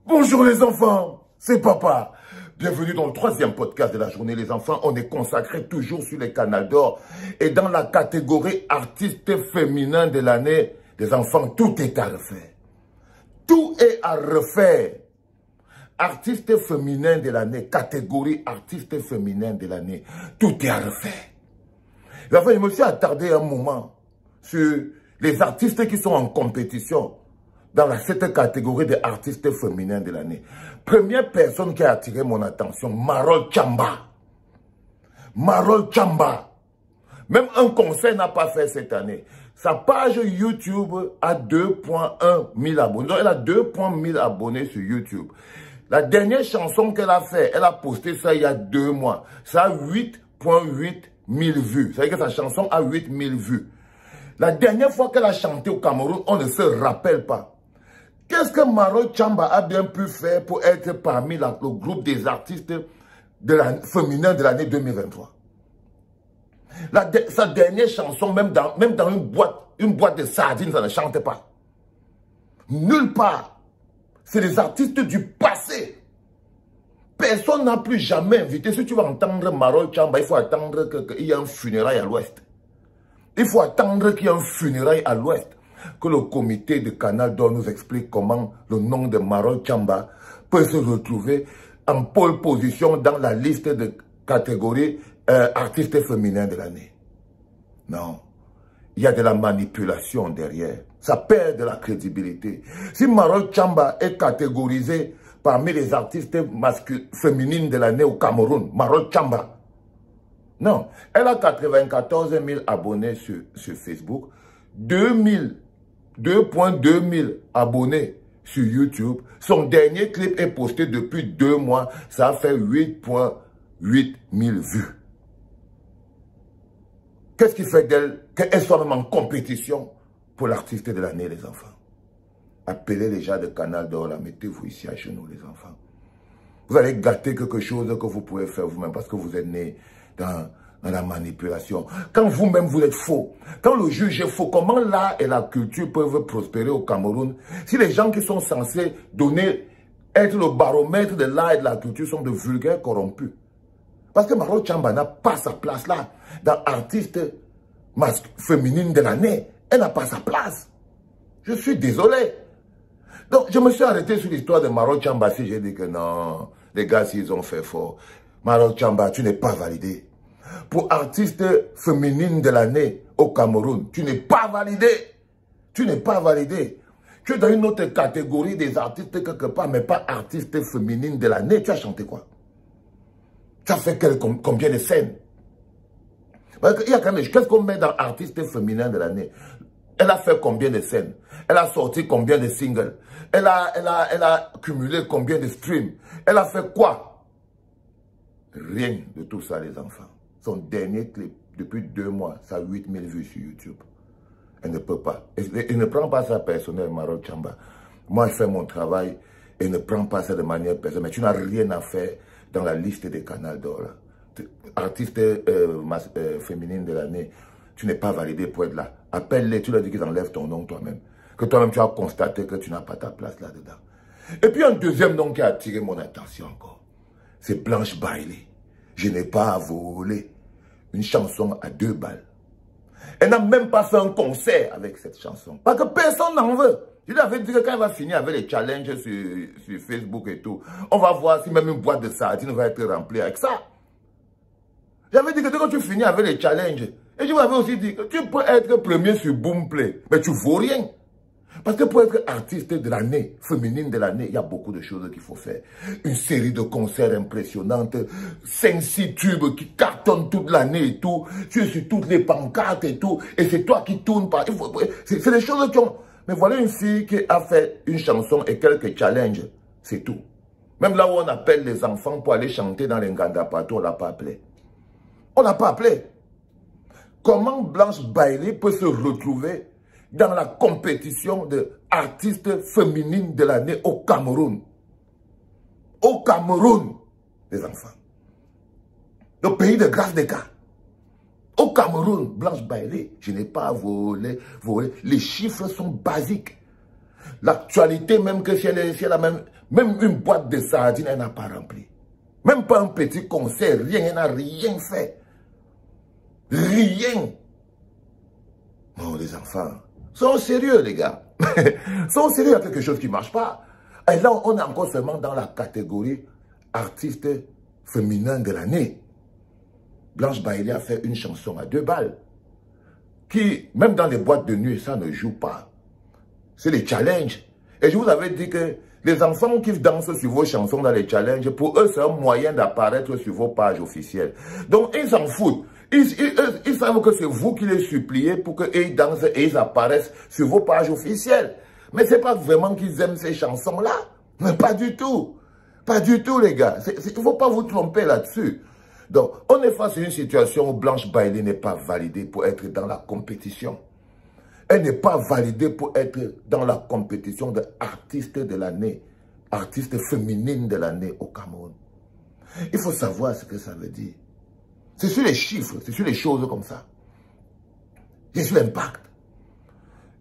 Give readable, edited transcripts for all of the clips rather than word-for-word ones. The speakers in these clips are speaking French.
Bonjour les enfants, c'est Papa. Bienvenue dans le 3e podcast de la journée les enfants. On est consacré toujours sur les canals d'or. Et dans la catégorie artiste féminin de l'année, les enfants, tout est à refaire. Tout est à refaire. Artiste féminin de l'année, catégorie artiste féminin de l'année, tout est à refaire. Les enfants, je me suis attardé un moment sur les artistes qui sont en compétition dans cette catégorie des artistes féminins de l'année. Première personne qui a attiré mon attention, Marol Chamba. Marol Chamba. Même un concert n'a pas fait cette année. Sa page YouTube a 2,1 000 abonnés. Donc, elle a 2,1 000 abonnés sur YouTube. La dernière chanson qu'elle a fait, elle a posté ça il y a 2 mois. Ça a 8,8 000 vues. Ça veut dire que sa chanson a 8 000 vues. La dernière fois qu'elle a chanté au Cameroun, on ne se rappelle pas. Qu'est-ce que Marol Chamba a bien pu faire pour être parmi le groupe des artistes féminins de l'année 2023? Sa dernière chanson, même dans une boîte de sardines, ça ne chante pas. Nulle part. C'est les artistes du passé. Personne n'a plus jamais invité. Si tu vas entendre Marol Chamba, il faut attendre qu'il y ait un funérail à l'ouest. Il faut attendre qu'il y ait un funérail à l'ouest. Que le comité de Canal d'Or nous explique comment le nom de Marol Chamba peut se retrouver en pole position dans la liste de catégories artistes féminins de l'année. Non. Il y a de la manipulation derrière. Ça perd de la crédibilité. Si Marol Chamba est catégorisée parmi les artistes féminines de l'année au Cameroun, Marol Chamba. Non. Elle a 94 000 abonnés sur Facebook, 2,2 000 abonnés sur YouTube. Son dernier clip est posté depuis 2 mois. Ça a fait 8,8 000 vues. Qu'est-ce qui fait d'elle qu'elle soit même en compétition pour l'artiste de l'année, les enfants? Appelez les gens de Canal d'Or, mettez-vous ici à genoux, les enfants. Vous allez gâter quelque chose que vous pouvez faire vous-même parce que vous êtes né dans la manipulation. Quand vous-même vous êtes faux, quand le juge est faux, comment l'art et la culture peuvent prospérer au Cameroun si les gens qui sont censés être le baromètre de l'art et de la culture sont de vulgaires corrompus? Parce que Marol Chamba n'a pas sa place là, dans artiste féminine de l'année. Elle n'a pas sa place. Je suis désolé. Donc, je me suis arrêté sur l'histoire de Marol Chamba si j'ai dit que non, les gars, s'ils ont fait fort. Marol Chamba, tu n'es pas validé. Pour artiste féminine de l'année au Cameroun, tu n'es pas validé. Tu n'es pas validé. Tu es dans une autre catégorie des artistes quelque part, mais pas artiste féminine de l'année. Tu as chanté quoi? Tu as fait combien de scènes? Il y a quand même, qu'est-ce qu'on met dans artiste féminin de l'année? Elle a fait combien de scènes? Elle a sorti combien de singles? Elle a cumulé combien de streams? Elle a fait quoi? Rien de tout ça, les enfants. Son dernier clip, depuis 2 mois, ça a 8 000 vues sur YouTube. Elle ne peut pas. Elle ne prend pas ça personnel, Marol Chamba. Moi, je fais mon travail et ne prends pas ça de manière personnelle. Mais tu n'as rien à faire dans la liste des canals d'or. Artiste féminine de l'année, tu n'es pas validé pour être là. Appelle-les, tu leur dis qu'ils enlèvent ton nom toi-même. Que toi-même, tu as constaté que tu n'as pas ta place là-dedans. Et puis, un deuxième nom qui a attiré mon attention encore, c'est Blanche Bailey. Je n'ai pas volé. Une chanson à 2 balles. Elle n'a même pas fait un concert avec cette chanson. Parce que personne n'en veut. Je lui avais dit que quand elle va finir avec les challenges sur Facebook et tout, on va voir si même une boîte de sardines va être remplie avec ça. J'avais dit que quand tu finis avec les challenges, et je vous avais aussi dit que tu peux être premier sur Boomplay, mais tu ne vaux rien. Parce que pour être artiste de l'année, féminine de l'année, il y a beaucoup de choses qu'il faut faire. Une série de concerts impressionnantes, 5-6 tubes qui cartonnent toute l'année et tout. Tu es sur toutes les pancartes et tout. Et c'est toi qui tournes par... C'est des choses qui ont... Mais voilà une fille qui a fait une chanson et quelques challenges. C'est tout. Même là où on appelle les enfants pour aller chanter dans les Ngandapato, on ne l'a pas appelé. On ne l'a pas appelé. Comment Blanche Bailey peut se retrouver dans la compétition de artistes féminines de l'année au Cameroun? Au Cameroun, les enfants. Le pays de grâce des cas. Au Cameroun, Blanche Bailey, je n'ai pas volé. Les chiffres sont basiques. L'actualité, même que si elle a même une boîte de sardines, elle n'a pas rempli. Même pas un petit concert, rien, elle n'a rien fait. Rien. Non, les enfants, sont sérieux, les gars. Sont sérieux, il y a quelque chose qui ne marche pas. Et là, on est encore seulement dans la catégorie artiste féminin de l'année. Blanche Bailey a fait une chanson à 2 balles. Qui, même dans les boîtes de nuit, ça ne joue pas. C'est les challenges. Et je vous avais dit que les enfants qui dansent sur vos chansons dans les challenges, pour eux, c'est un moyen d'apparaître sur vos pages officielles. Donc, ils s'en foutent. Ils savent que c'est vous qui les suppliez pour qu'ils dansent et ils apparaissent sur vos pages officielles. Mais ce n'est pas vraiment qu'ils aiment ces chansons-là. Mais pas du tout. Pas du tout, les gars. Il ne faut pas vous tromper là-dessus. Donc, on est face à une situation où Blanche Bailey n'est pas validée pour être dans la compétition. Elle n'est pas validée pour être dans la compétition d'artiste de l'année, artiste féminine de l'année au Cameroun. Il faut savoir ce que ça veut dire. C'est sur les chiffres, c'est sur les choses comme ça. C'est sur l'impact.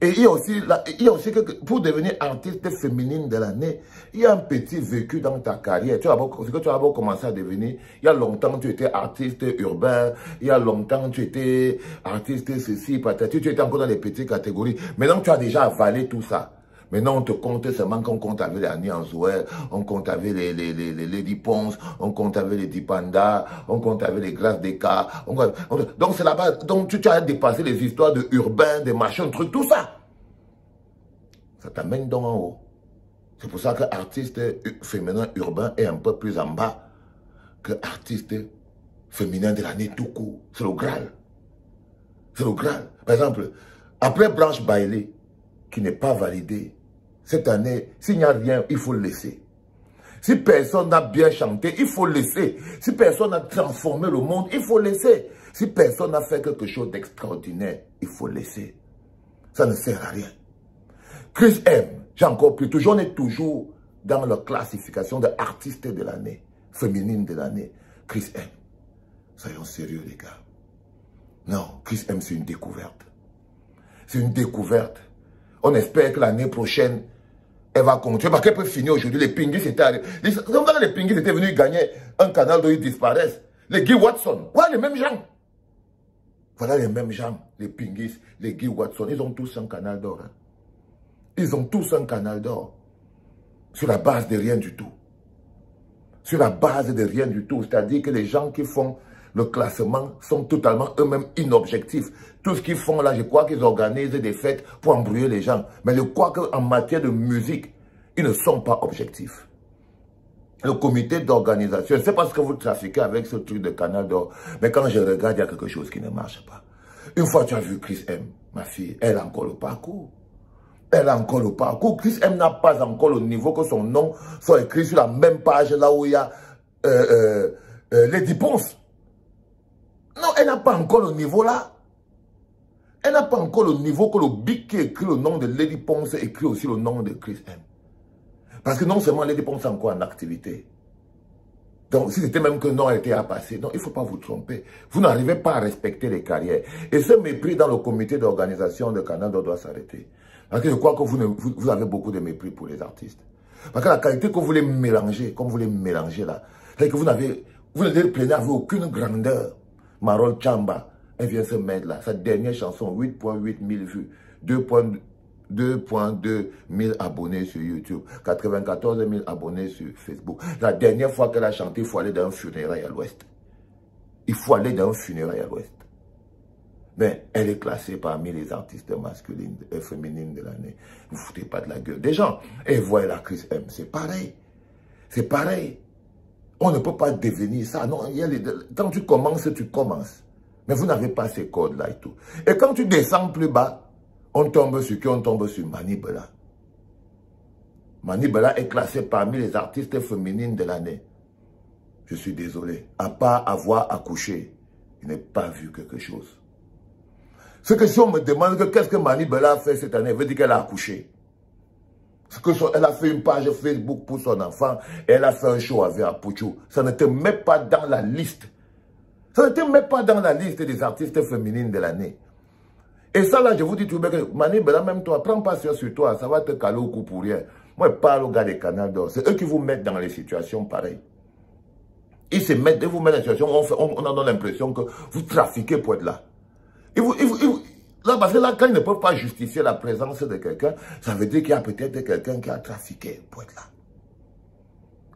Et il y a aussi que pour devenir artiste féminine de l'année, il y a un petit vécu dans ta carrière. Tu as d'abord commencé à devenir, il y a longtemps tu étais artiste urbain, il y a longtemps tu étais artiste ceci, peut-être tu étais encore dans les petites catégories. Maintenant tu as déjà avalé tout ça. Maintenant, on te compte seulement qu'on compte avec les Annie Anzouer, on compte avec les Lady Ponce, on compte avec les Dipanda, on compte avec les Grâce Deka. Donc, c'est là-bas. Donc, tu as dépassé les histoires de urbain, des machins, trucs, tout ça. Ça t'amène donc en haut. C'est pour ça que artiste féminin urbain est un peu plus en bas que artiste féminin de l'année tout court. C'est le Graal. C'est le Graal. Par exemple, après Blanche Bailey, qui n'est pas validé, cette année, s'il n'y a rien, il faut le laisser. Si personne n'a bien chanté, il faut le laisser. Si personne n'a transformé le monde, il faut le laisser. Si personne n'a fait quelque chose d'extraordinaire, il faut le laisser. Ça ne sert à rien. Chris M, j'ai encore plus, on est toujours dans la classification d'artiste de l'année, féminine de l'année. Chris M. Soyons sérieux, les gars. Non, Chris M, c'est une découverte. C'est une découverte. On espère que l'année prochaine, elle va continuer. Parce qu'elle peut finir aujourd'hui. Les Pingis étaient les Pingis étaient venus gagner un canal d'où ils disparaissent. Les Guy Watson. Voilà les mêmes gens. Voilà les mêmes gens. Les Pingis, les Guy Watson. Ils ont tous un canal d'or. Hein. Ils ont tous un canal d'or. Sur la base de rien du tout. Sur la base de rien du tout. C'est-à-dire que les gens qui font le classement sont totalement eux-mêmes inobjectifs. Tout ce qu'ils font là, je crois qu'ils organisent des fêtes pour embrouiller les gens. Mais je crois qu'en matière de musique, ils ne sont pas objectifs. Le comité d'organisation, c'est parce que vous trafiquez avec ce truc de canal d'or. Mais quand je regarde, il y a quelque chose qui ne marche pas. Une fois tu as vu Chris M, ma fille, elle a encore le parcours. Elle a encore le parcours. Chris M n'a pas encore le niveau que son nom soit écrit sur la même page là où il y a Lady Ponce. Non, elle n'a pas encore le niveau là. Elle n'a pas encore le niveau que le big qui écrit le nom de Lady Ponce écrit aussi le nom de Chris M. Parce que non seulement Lady Ponce est encore en activité. Donc, si c'était même que non, elle était à passer. Non, il ne faut pas vous tromper. Vous n'arrivez pas à respecter les carrières. Et ce mépris dans le comité d'organisation de Canada doit s'arrêter. Parce que je crois que vous avez beaucoup de mépris pour les artistes. Parce que la qualité que vous voulez mélanger, comme vous voulez mélanger là, c'est que vous n'avez aucune grandeur. Marol Chamba, elle vient se mettre là. Sa dernière chanson, 8,8 000 vues, 2,2 000 abonnés sur YouTube, 94 000 abonnés sur Facebook. La dernière fois qu'elle a chanté, il faut aller dans un funérail à l'ouest. Il faut aller dans un funérail à l'ouest. Mais elle est classée parmi les artistes masculines et féminines de l'année. Vous ne vous foutez pas de la gueule des gens. Et voilà la Chris M, c'est pareil. C'est pareil. On ne peut pas devenir ça. Non, quand tu commences, tu commences. Mais vous n'avez pas ces codes-là et tout. Et quand tu descends plus bas, on tombe sur qui? On tombe sur Mani Bella. Mani Bella est classée parmi les artistes féminines de l'année. Je suis désolé. À part avoir accouché, je n'ai pas vu quelque chose. Ce que si on me demande qu'est-ce que Mani Bella a fait cette année, elle veut dire qu'elle a accouché. Elle a fait une page Facebook pour son enfant et elle a fait un show avec Apuchou. Ça ne te met pas dans la liste. Ça ne te met pas dans la liste des artistes féminines de l'année. Et ça là, je vous dis tout bien que Mani Bella, même toi, prends pas sur toi, ça va te caler au cou pour rien. Moi, je parle aux gars des Canal d'Or. C'est eux qui vous mettent dans les situations pareilles. Ils se mettent, ils vous mettent dans des situations où on en a l'impression que vous trafiquez pour être là. Là, parce que là, quand ils ne peuvent pas justifier la présence de quelqu'un, ça veut dire qu'il y a peut-être quelqu'un qui a trafiqué pour être là.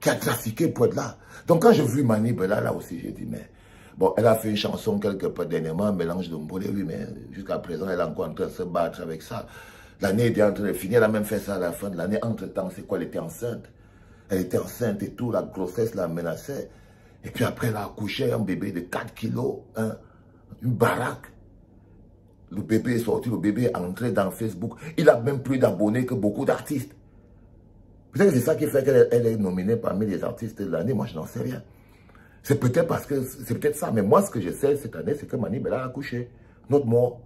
Qui a trafiqué pour être là. Donc quand j'ai vu Mani Bella là aussi, j'ai dit, mais bon, elle a fait une chanson quelque peu dernièrement, un mélange de Mbolé, oui, mais jusqu'à présent, elle est encore en train de se battre avec ça. L'année est en train de finir, elle a même fait ça à la fin de l'année. Entre-temps, c'est quoi? Elle était enceinte. Elle était enceinte et tout, la grossesse la menaçait. Et puis après, elle a accouché un bébé de 4 kilos, hein, une baraque. Le bébé est sorti, le bébé est entré dans Facebook. Il a même plus d'abonnés que beaucoup d'artistes. Peut-être que c'est ça qui fait qu'elle est nominée parmi les artistes de l'année. Moi, je n'en sais rien. C'est peut-être parce que c'est peut-être ça. Mais moi, ce que je sais cette année, c'est que Mani Bella a accouché. Notre mort.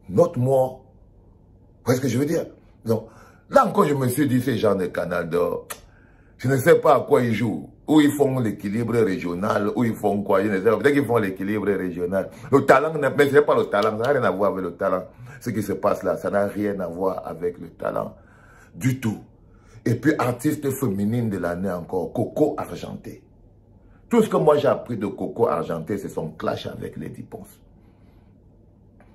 Notre mort. Vous voyez ce que je veux dire? Donc, là encore, je me suis dit, ces gens de Canal d'Or, je ne sais pas à quoi ils jouent. Où ils font l'équilibre régional, où ils font quoi, je ne sais pas. Peut-être qu'ils font l'équilibre régional. Le talent, mais ce n'est pas le talent, ça n'a rien à voir avec le talent. Ce qui se passe là, ça n'a rien à voir avec le talent. Du tout. Et puis, artiste féminine de l'année encore, Coco Argenté. Tout ce que moi j'ai appris de Coco Argenté, c'est son clash avec Lady Ponce.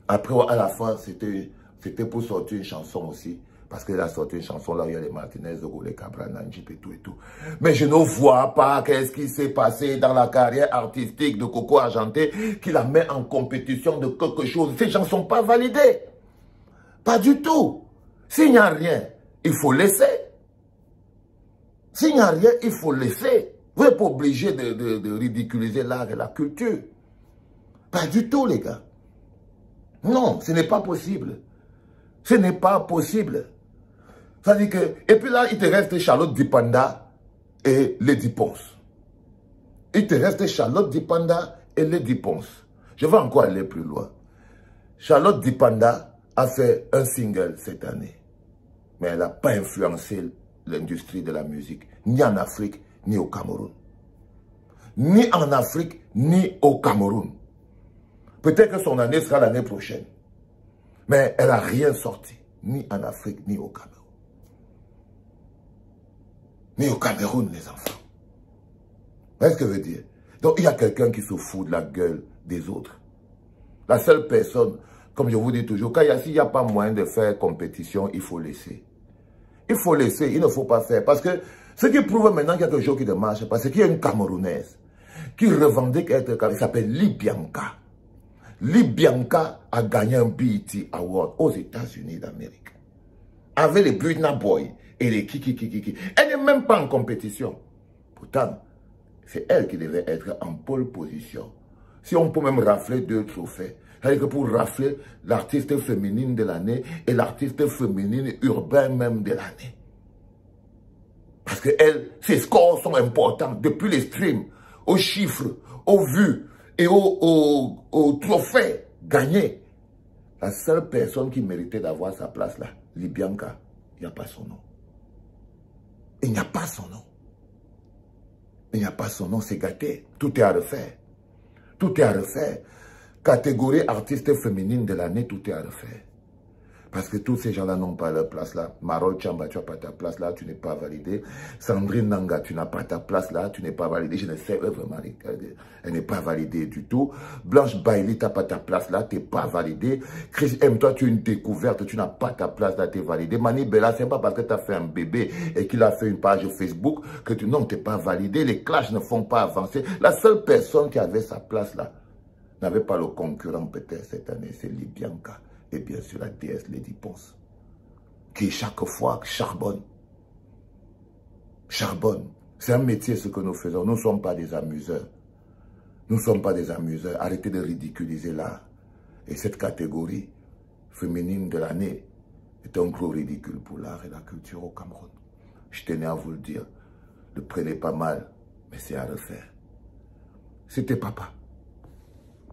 Après, à la fin, c'était pour sortir une chanson aussi. Parce qu'elle a sorti une chanson là où il y a les Martinez, les Cabra, Nanjip et tout et tout. Mais je ne vois pas qu'est-ce qui s'est passé dans la carrière artistique de Coco Argenté qui la met en compétition de quelque chose. Ces gens ne sont pas validés. Pas du tout. S'il n'y a rien, il faut laisser. S'il n'y a rien, il faut laisser. Vous n'êtes pas obligé de ridiculiser l'art et la culture. Pas du tout, les gars. Non, ce n'est pas possible. Ce n'est pas possible. Ça dit que... Et puis là, il te reste Charlotte Dipanda et Lady Ponce. Il te reste Charlotte Dipanda et Lady Ponce. Je vais encore aller plus loin. Charlotte Dipanda a fait un single cette année. Mais elle n'a pas influencé l'industrie de la musique. Ni en Afrique, ni au Cameroun. Ni en Afrique, ni au Cameroun. Peut-être que son année sera l'année prochaine. Mais elle n'a rien sorti. Ni en Afrique, ni au Cameroun. Ni au Cameroun, les enfants. Vous voyez ce que je veux dire? Donc, il y a quelqu'un qui se fout de la gueule des autres. La seule personne, comme je vous dis toujours, s'il n'y a pas moyen de faire compétition, il faut laisser. Il faut laisser, il ne faut pas faire. Parce que ce qui prouve maintenant qu'il y a quelque chose qui ne marche pas, c'est qu'il y a une Camerounaise qui revendique être Camerounaise, qui s'appelle Libianca. Libianca a gagné un BET Award aux États-Unis d'Amérique. Avec les Burna Boy et les Kiki. Elle n'est même pas en compétition. Pourtant, c'est elle qui devait être en pole position. Si on peut même rafler 2 trophées. C'est-à-dire que pour rafler l'artiste féminine de l'année et l'artiste féminine urbaine même de l'année. Parce que ses scores sont importants. Depuis les streams, aux chiffres, aux vues et aux trophées gagnés. La seule personne qui méritait d'avoir sa place là, Libianca, il n'y a pas son nom. Il n'y a pas son nom. Il n'y a pas son nom, c'est gâté. Tout est à refaire. Tout est à refaire. Catégorie artiste féminine de l'année, tout est à refaire. Parce que tous ces gens-là n'ont pas leur place là. Marol Chamba, tu n'as pas ta place là, tu n'es pas validé. Sandrine Nanga, tu n'as pas ta place là, tu n'es pas validé. Je ne sais vraiment, elle n'est pas validée du tout. Blanche Bailey, tu n'as pas ta place là, tu n'es pas validée. Chris M, toi, tu es une découverte, tu n'as pas ta place là, tu es validé. Mani Bella, ce n'est pas parce que tu as fait un bébé et qu'il a fait une page Facebook que tu n'es pas validé. Les clashs ne font pas avancer. La seule personne qui avait sa place là n'avait pas le concurrent peut-être cette année, c'est Libianca. Et bien sûr la déesse Lady Ponce, qui chaque fois charbonne. Charbonne. C'est un métier ce que nous faisons. Nous ne sommes pas des amuseurs. Nous ne sommes pas des amuseurs. Arrêtez de ridiculiser l'art. Et cette catégorie féminine de l'année est un gros ridicule pour l'art et la culture au Cameroun. Je tenais à vous le dire. Ne prenez pas mal, mais c'est à refaire. C'était papa.